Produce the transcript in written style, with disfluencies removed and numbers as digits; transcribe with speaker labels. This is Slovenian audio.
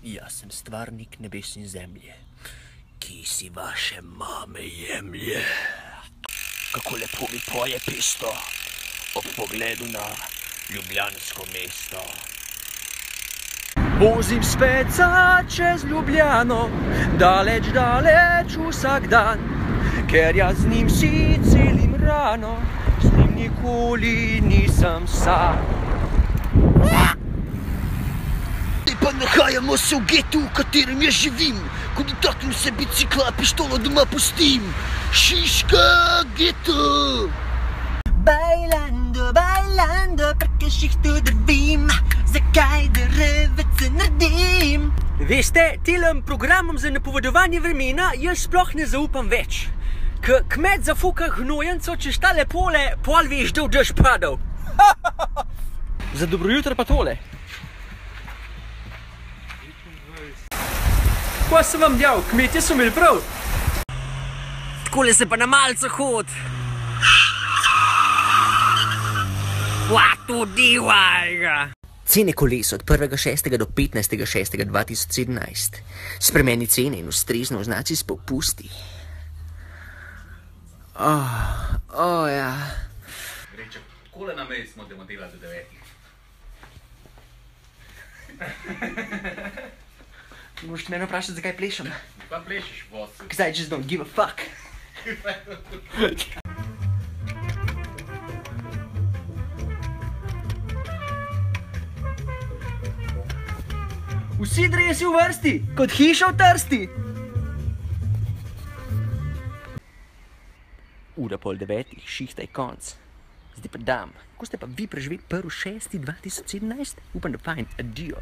Speaker 1: Jaz sem stvarnik nebes in zemlje, ki si vaše mame jemlje. Kako lepo mi poje pesto ob pogledu na ljubljansko mesto. Vozim speca čez Ljubljano, daleč, daleč vsak dan, ker jaz z njim si celim rano, z njim nikoli nisem sam. Pa nahajamo se v getu, v katerem jaz živim. Ko dotaknem se bicikla, pištolo doma pustim. Šiška geto. Bailando, bailando, prekaš tu drvim. Zakaj drevece naredim? Veste, telem programom za napovedovanje vremena jaz sploh ne zaupam več. Kmet zafuka hnojenco čez tale pole, pol veš, da v dež padal. Za dobro jutro pa tole. Kaj sem vam djal? Kmetje so imeli prav. Takole se pa na malce hod. To divajga. Cene koles od 1.6. do 15.6.2017. Spremeni cene in ustrezno označi s popusti. Ja.
Speaker 2: Reče, takole na meji smo demontirali do 9.
Speaker 1: Možeš mene vprašati, zakaj plešem?
Speaker 2: Zakaj plešeš, boss?
Speaker 1: Because I just don't give a fuck. Vsi dresi v vrsti, kot hiša v Trsti. 8:30, šihta je konc. Zdaj pa dam. Kako ste pa vi preživeli 1.6.2017? Upam, da fajn. Adijo.